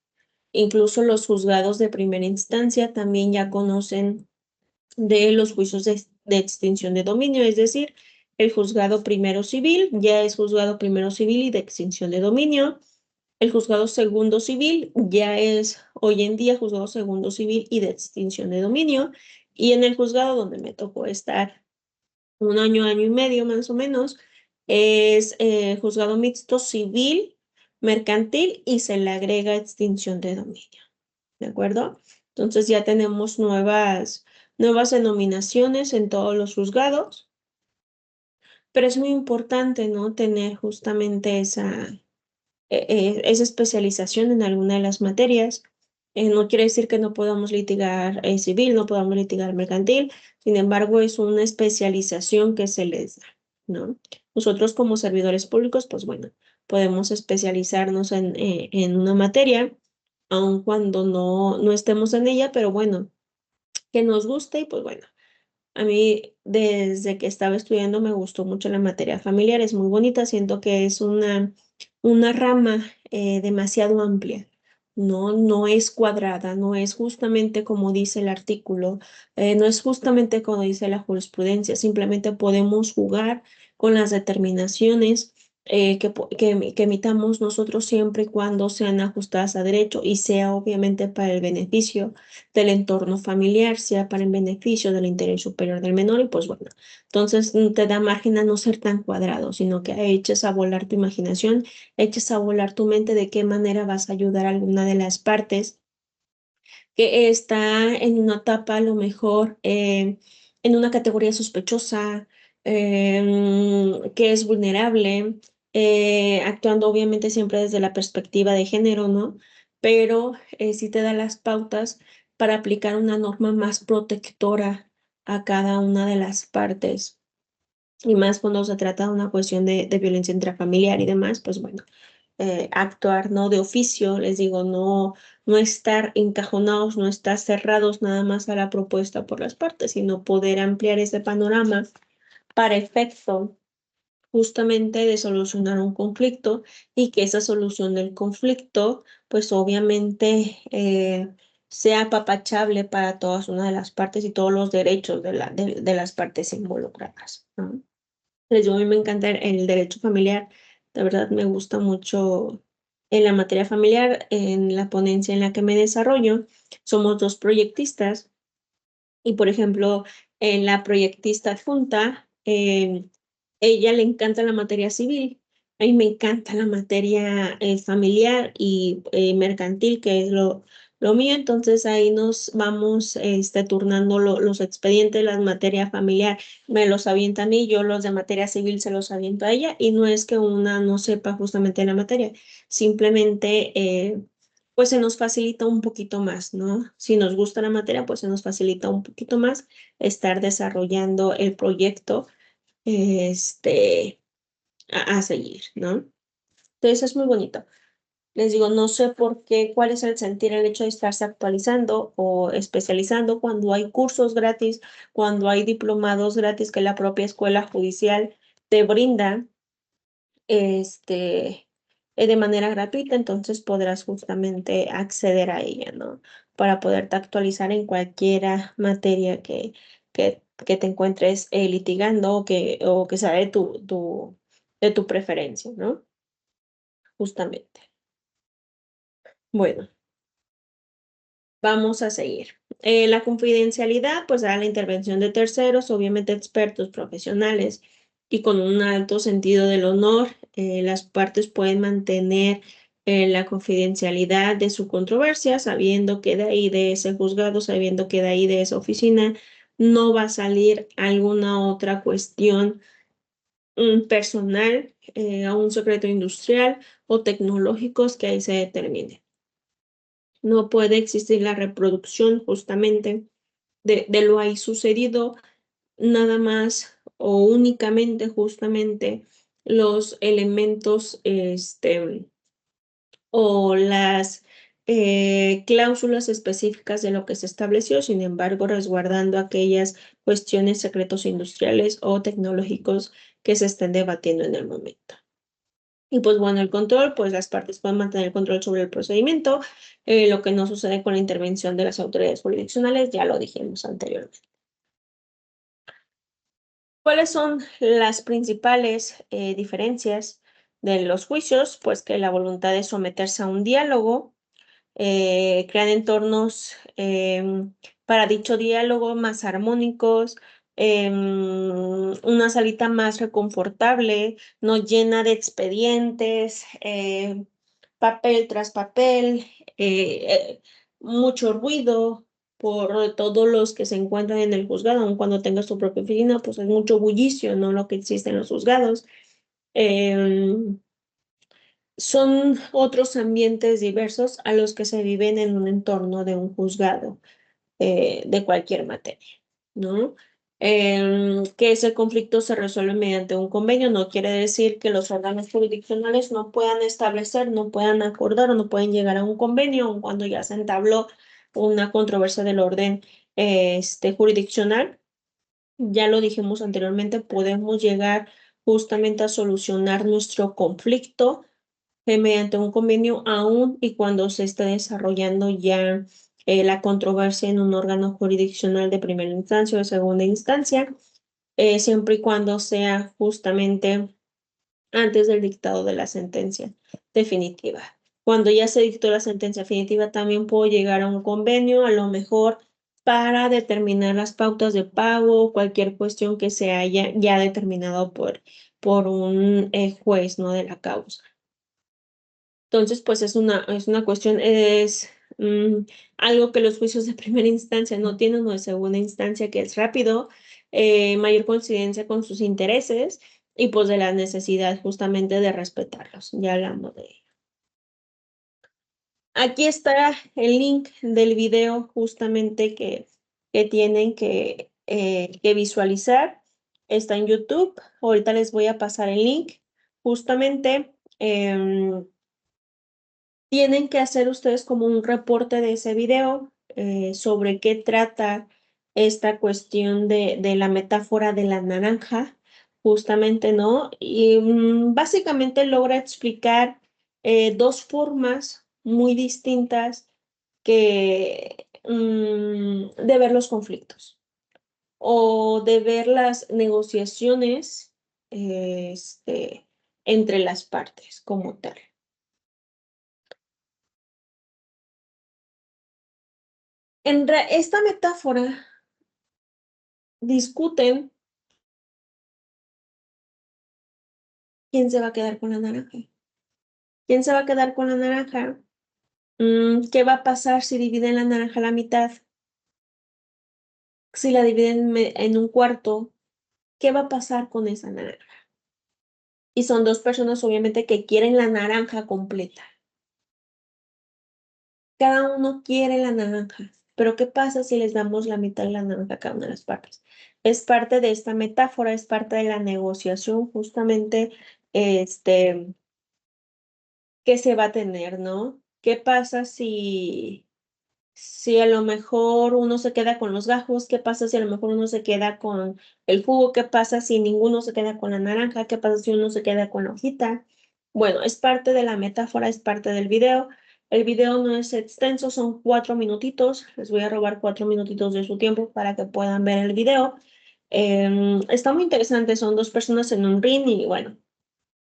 Incluso los juzgados de primera instancia también ya conocen de los juicios de extinción de dominio, es decir, el juzgado primero civil ya es juzgado primero civil y de extinción de dominio. El juzgado segundo civil ya es hoy en día juzgado segundo civil y de extinción de dominio. Y en el juzgado donde me tocó estar un año, año y medio más o menos, es juzgado mixto civil, mercantil y se le agrega extinción de dominio. ¿De acuerdo? Entonces ya tenemos nuevas denominaciones en todos los juzgados, pero es muy importante, ¿no? Tener justamente esa especialización en alguna de las materias. No quiere decir que no podamos litigar civil, no podamos litigar mercantil, sin embargo, es una especialización que se les da, ¿no? Nosotros como servidores públicos, pues bueno, podemos especializarnos en una materia, aun cuando no estemos en ella, pero bueno, que nos guste y pues bueno, a mí desde que estaba estudiando me gustó mucho la materia familiar, es muy bonita, siento que es una rama demasiado amplia, no es cuadrada, no es justamente como dice el artículo, no es justamente como dice la jurisprudencia, simplemente podemos jugar con las determinaciones que emitamos nosotros siempre y cuando sean ajustadas a derecho y sea obviamente para el beneficio del entorno familiar, sea para el beneficio del interés superior del menor y pues bueno, entonces te da margen a no ser tan cuadrado, sino que eches a volar tu imaginación, eches a volar tu mente de qué manera vas a ayudar a alguna de las partes que está en una etapa a lo mejor en una categoría sospechosa, que es vulnerable, actuando obviamente siempre desde la perspectiva de género, ¿no? Pero sí te da las pautas para aplicar una norma más protectora a cada una de las partes. Y más cuando se trata de una cuestión de violencia intrafamiliar y demás, pues bueno, actuar no de oficio, les digo, no estar encajonados, no estar cerrados nada más a la propuesta por las partes, sino poder ampliar ese panorama para efecto justamente de solucionar un conflicto y que esa solución del conflicto, pues obviamente sea apapachable para todas una de las partes y todos los derechos de las partes involucradas, ¿no? Les digo, a mí me encanta el derecho familiar, de verdad me gusta mucho en la materia familiar, en la ponencia en la que me desarrollo. Somos dos proyectistas y, por ejemplo, en la proyectista adjunta, ella le encanta la materia civil, a mí me encanta la materia familiar y mercantil, que es lo mío, entonces ahí nos vamos turnando los expedientes, la materia familiar me los avienta a mí, yo los de materia civil se los aviento a ella, y no es que una no sepa justamente la materia, simplemente pues se nos facilita un poquito más, ¿no? Si nos gusta la materia, pues se nos facilita un poquito más estar desarrollando el proyecto este, a seguir, ¿no? Entonces es muy bonito. Les digo, no sé por qué, cuál es el sentir el hecho de estarse actualizando o especializando cuando hay cursos gratis, cuando hay diplomados gratis que la propia escuela judicial te brinda de manera gratuita, entonces podrás justamente acceder a ella, ¿no? Para poderte actualizar en cualquier materia que te encuentres litigando o que sea de tu preferencia, ¿no? Justamente. Bueno. Vamos a seguir. La confidencialidad, pues, a la intervención de terceros, obviamente expertos, profesionales y con un alto sentido del honor, las partes pueden mantener la confidencialidad de su controversia, sabiendo que de ahí de ese juzgado, sabiendo que de ahí de esa oficina no va a salir alguna otra cuestión personal, a un secreto industrial o tecnológicos que ahí se determine. No puede existir la reproducción justamente de lo ahí sucedido, nada más o únicamente justamente los elementos o las cláusulas específicas de lo que se estableció, sin embargo, resguardando aquellas cuestiones, secretos industriales o tecnológicos que se estén debatiendo en el momento. Y pues bueno, el control, pues las partes pueden mantener el control sobre el procedimiento, lo que no sucede con la intervención de las autoridades jurisdiccionales, ya lo dijimos anteriormente. ¿Cuáles son las principales diferencias de los juicios? Pues que la voluntad de someterse a un diálogo, crean entornos para dicho diálogo más armónicos, una salita más reconfortable, no llena de expedientes, papel tras papel, mucho ruido por todos los que se encuentran en el juzgado, aun cuando tengas tu propia oficina, pues es mucho bullicio, ¿no? Lo que existe en los juzgados. Em, Son otros ambientes diversos a los que se viven en un entorno de un juzgado de cualquier materia, ¿no? Que ese conflicto se resuelve mediante un convenio no quiere decir que los órganos jurisdiccionales no puedan establecer, no puedan acordar o no pueden llegar a un convenio aun cuando ya se entabló una controversia del orden jurisdiccional. Ya lo dijimos anteriormente, podemos llegar justamente a solucionar nuestro conflicto mediante un convenio aún y cuando se esté desarrollando ya la controversia en un órgano jurisdiccional de primera instancia o de segunda instancia, siempre y cuando sea justamente antes del dictado de la sentencia definitiva. Cuando ya se dictó la sentencia definitiva, también puedo llegar a un convenio, a lo mejor para determinar las pautas de pago, cualquier cuestión que se haya ya determinado por un juez, ¿no? De la causa. Entonces, pues es una cuestión, algo que los juicios de primera instancia no tienen, o de segunda instancia, que es rápido, mayor coincidencia con sus intereses y pues de la necesidad justamente de respetarlos. Ya hablamos de ello. Aquí está el link del video justamente que tienen que visualizar. Está en YouTube. Ahorita les voy a pasar el link. Justamente tienen que hacer ustedes como un reporte de ese video sobre qué trata esta cuestión de la metáfora de la naranja, justamente, ¿no? Y básicamente logra explicar dos formas muy distintas de ver los conflictos o de ver las negociaciones entre las partes como tal. Esta metáfora discuten quién se va a quedar con la naranja. ¿Quién se va a quedar con la naranja? ¿Qué va a pasar si dividen la naranja a la mitad? Si la dividen en un cuarto, ¿qué va a pasar con esa naranja? Y son dos personas, obviamente, que quieren la naranja completa. Cada uno quiere la naranja, pero ¿qué pasa si les damos la mitad de la naranja a cada una de las partes? Es parte de esta metáfora, es parte de la negociación, justamente, que se va a tener, ¿no? ¿Qué pasa si a lo mejor uno se queda con los gajos? ¿Qué pasa si a lo mejor uno se queda con el jugo? ¿Qué pasa si ninguno se queda con la naranja? ¿Qué pasa si uno se queda con la hojita? Bueno, es parte de la metáfora, es parte del video. El video no es extenso, son 4 minutitos. Les voy a robar 4 minutitos de su tiempo para que puedan ver el video. Está muy interesante, son dos personas en un ring y bueno,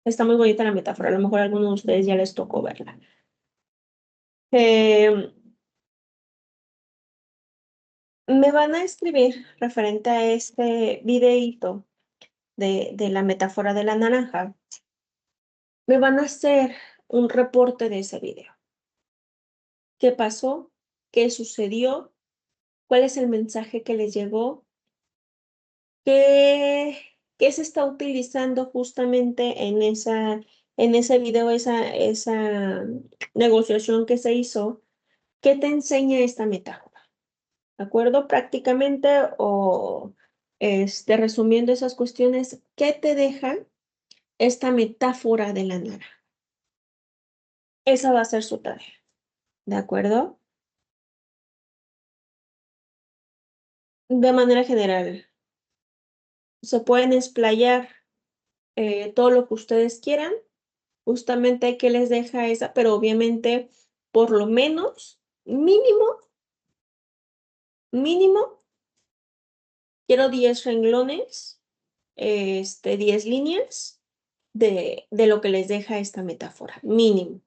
está muy bonita la metáfora. A lo mejor a algunos de ustedes ya les tocó verla. Eh, Me van a escribir referente a este videíto de la metáfora de la naranja. Me van a hacer un reporte de ese video. ¿Qué pasó? ¿Qué sucedió? ¿Cuál es el mensaje que les llegó? ¿Qué, qué se está utilizando justamente en ese video, esa negociación que se hizo? ¿Qué te enseña esta metáfora? ¿De acuerdo? Prácticamente o resumiendo esas cuestiones, ¿qué te deja esta metáfora de la nara? Esa va a ser su tarea, ¿de acuerdo? De manera general, se pueden explayar todo lo que ustedes quieran, justamente qué les deja esa, pero obviamente por lo menos, mínimo, quiero 10 renglones, 10 líneas de lo que les deja esta metáfora, mínimo.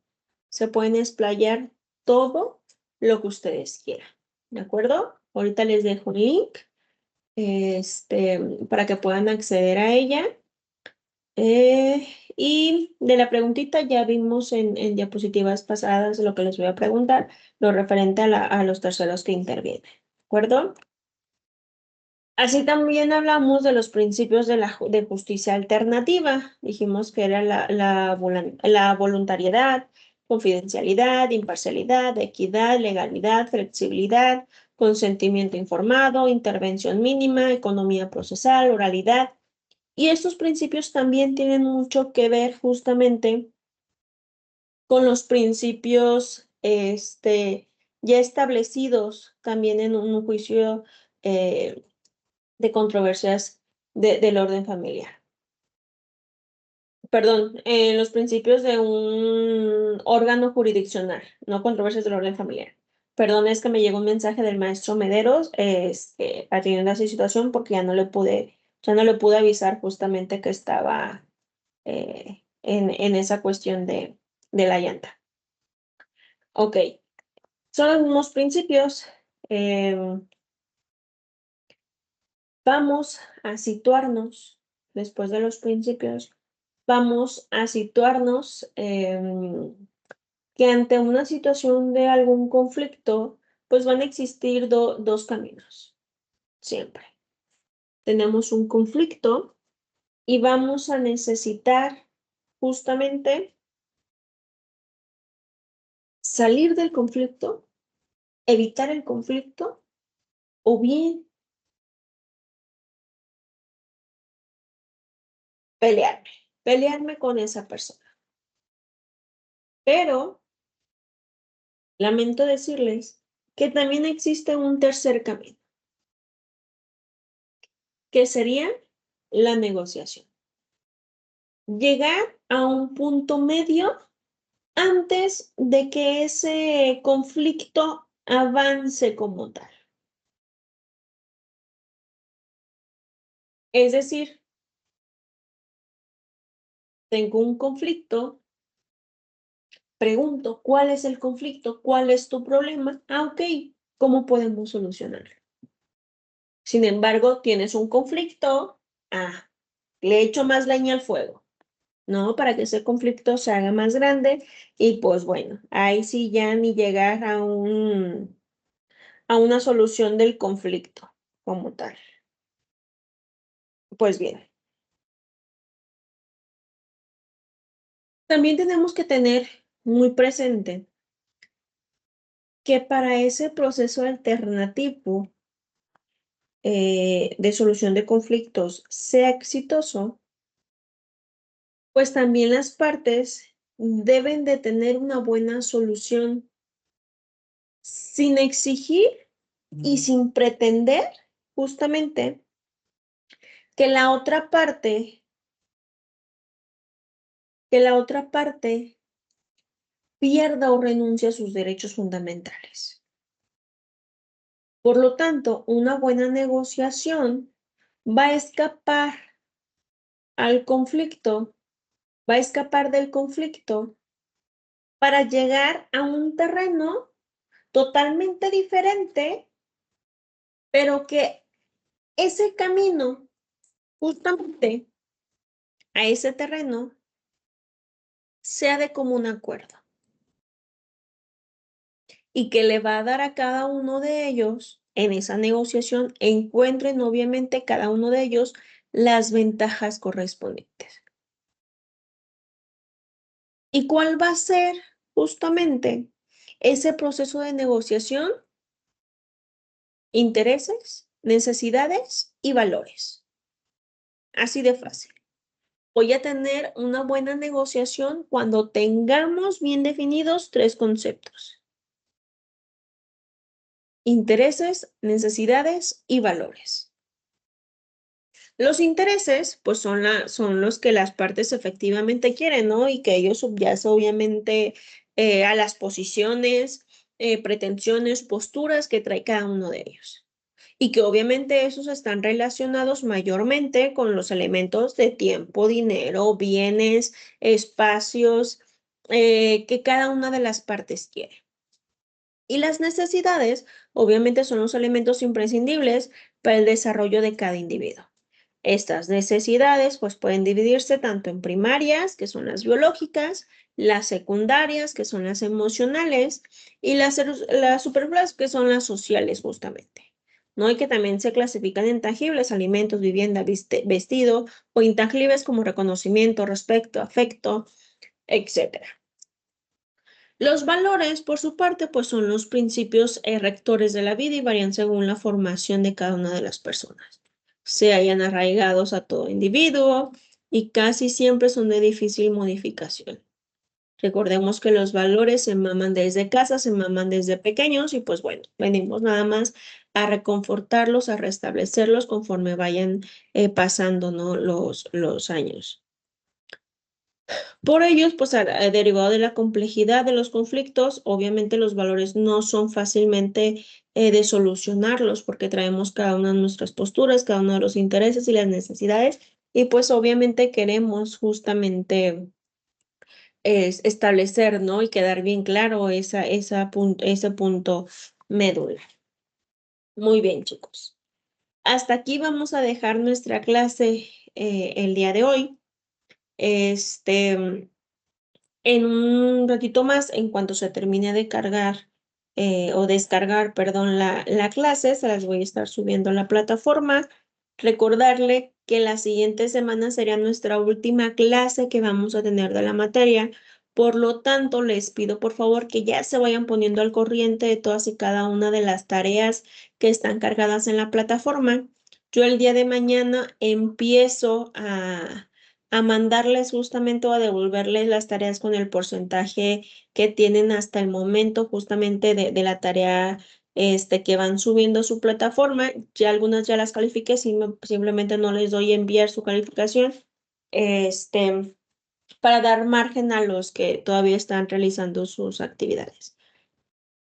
Se pueden explayar todo lo que ustedes quieran, ¿de acuerdo? Ahorita les dejo un link, para que puedan acceder a ella. Y de la preguntita ya vimos en diapositivas pasadas lo que les voy a preguntar, lo referente a los terceros que intervienen, ¿de acuerdo? Así también hablamos de los principios de justicia alternativa. Dijimos que era la voluntariedad, confidencialidad, imparcialidad, equidad, legalidad, flexibilidad, consentimiento informado, intervención mínima, economía procesal, oralidad. Y estos principios también tienen mucho que ver justamente con los principios ya establecidos también en un juicio de controversias del orden familiar. Perdón, los principios de un órgano jurisdiccional, no controversias del orden familiar. Perdón, es que me llegó un mensaje del maestro Mederos, atendiendo a esa situación porque ya no le pude avisar justamente que estaba en esa cuestión de la llanta. Ok, son algunos principios. Vamos a situarnos, después de los principios, vamos a situarnos que ante una situación de algún conflicto, pues van a existir dos caminos, siempre. Tenemos un conflicto y vamos a necesitar justamente salir del conflicto, evitar el conflicto o bien pelearme con esa persona. Pero lamento decirles que también existe un tercer camino, que sería la negociación. Llegar a un punto medio antes de que ese conflicto avance como tal. Es decir, tengo un conflicto, pregunto, ¿cuál es el conflicto? ¿Cuál es tu problema? Ah, ok, ¿cómo podemos solucionarlo? Sin embargo, tienes un conflicto, le echo más leña al fuego, ¿no? Para que ese conflicto se haga más grande y pues bueno, ahí sí ya ni llegar a una solución del conflicto como tal. Pues bien, también tenemos que tener muy presente que para ese proceso alternativo de solución de conflictos sea exitoso, pues también las partes deben de tener una buena solución sin exigir y sin pretender justamente que la otra parte pierda o renuncie a sus derechos fundamentales. Por lo tanto, una buena negociación va a escapar al conflicto, va a escapar del conflicto para llegar a un terreno totalmente diferente, pero que ese camino justamente a ese terreno sea de común acuerdo y que le va a dar a cada uno de ellos en esa negociación, encuentren obviamente cada uno de ellos las ventajas correspondientes. ¿Y cuál va a ser justamente ese proceso de negociación? Intereses, necesidades y valores. Así de fácil. Voy a tener una buena negociación cuando tengamos bien definidos tres conceptos: intereses, necesidades y valores. Los intereses, pues son los que las partes efectivamente quieren, ¿no? Y que ellos subyacen obviamente a las posiciones, pretensiones, posturas que trae cada uno de ellos. Y que obviamente esos están relacionados mayormente con los elementos de tiempo, dinero, bienes, espacios, que cada una de las partes quiere. Y las necesidades, obviamente, son los elementos imprescindibles para el desarrollo de cada individuo. Estas necesidades pues pueden dividirse tanto en primarias, que son las biológicas, las secundarias, que son las emocionales, y las superfluas, que son las sociales justamente, ¿no? Y que también se clasifican en tangibles: alimentos, vivienda, vestido, o intangibles como reconocimiento, respeto, afecto, etcétera. Los valores, por su parte, pues son los principios rectores de la vida y varían según la formación de cada una de las personas. Se hallan arraigados a todo individuo y casi siempre son de difícil modificación. Recordemos que los valores se maman desde casa, se maman desde pequeños y pues bueno, venimos nada más a reconfortarlos, a restablecerlos conforme vayan pasando, ¿no? los años. Por ellos, pues derivado de la complejidad de los conflictos, obviamente los valores no son fácilmente de solucionarlos porque traemos cada una de nuestras posturas, cada uno de los intereses y las necesidades y pues obviamente queremos justamente establecer, ¿no? Y quedar bien claro ese punto médula. Muy bien, chicos. Hasta aquí vamos a dejar nuestra clase el día de hoy. Este, en un ratito más, en cuanto se termine de cargar o descargar, perdón, la clase, se las voy a estar subiendo a la plataforma. Recordarle que la siguiente semana sería nuestra última clase que vamos a tener de la materia. Por lo tanto, les pido por favor que ya se vayan poniendo al corriente de todas y cada una de las tareas que están cargadas en la plataforma. Yo el día de mañana empiezo a mandarles justamente o a devolverles las tareas con el porcentaje que tienen hasta el momento justamente de la tarea que van subiendo a su plataforma. Ya algunas ya las califiqué, simplemente no les doy enviar su calificación para dar margen a los que todavía están realizando sus actividades.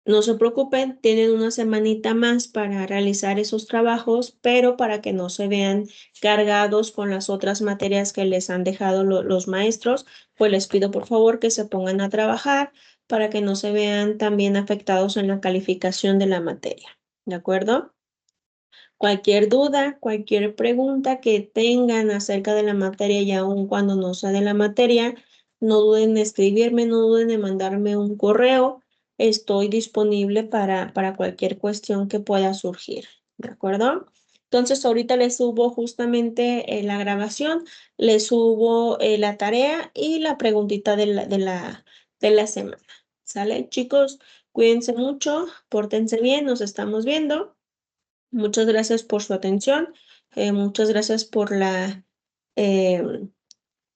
No se preocupen, tienen una semanita más para realizar esos trabajos, pero para que no se vean cargados con las otras materias que les han dejado los maestros, pues les pido por favor que se pongan a trabajar para que no se vean también afectados en la calificación de la materia. ¿De acuerdo? Cualquier duda, cualquier pregunta que tengan acerca de la materia y aun cuando no sea de la materia, no duden en escribirme, no duden en mandarme un correo. Estoy disponible para cualquier cuestión que pueda surgir. ¿De acuerdo? Entonces, ahorita les subo justamente la grabación, les subo la tarea y la preguntita de la semana. ¿Sale, chicos? Cuídense mucho, pórtense bien, nos estamos viendo. Muchas gracias por su atención. Muchas gracias eh,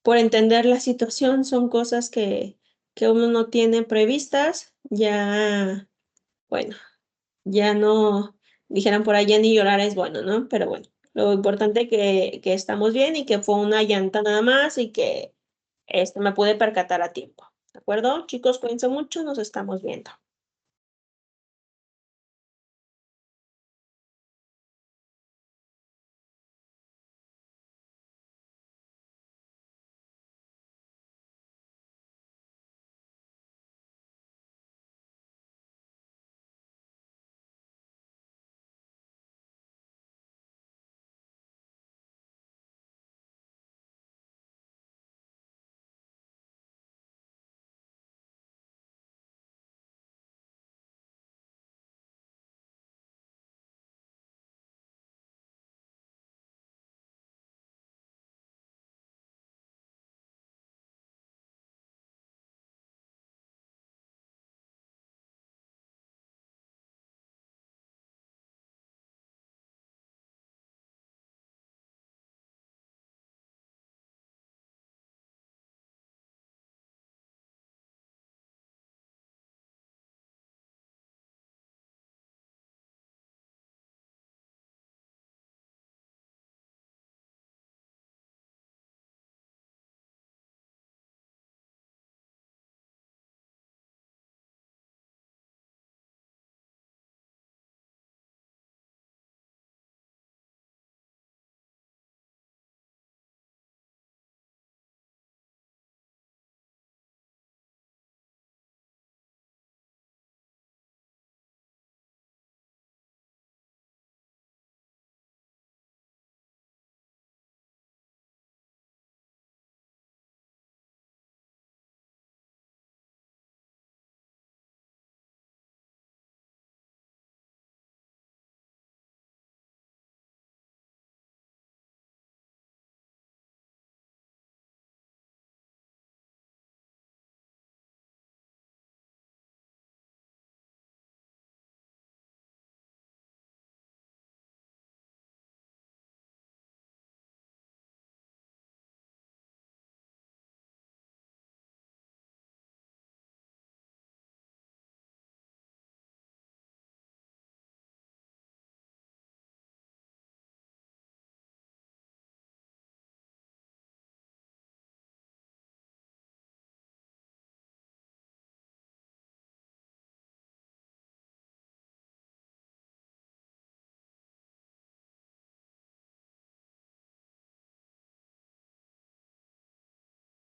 por entender la situación. Son cosas que uno no tiene previstas. Ya, bueno, ya no, dijeran por allá ni llorar es bueno, ¿no? Pero bueno, lo importante que estamos bien y que fue una llanta nada más y que me pude percatar a tiempo. ¿De acuerdo? Chicos, cuídense mucho, nos estamos viendo.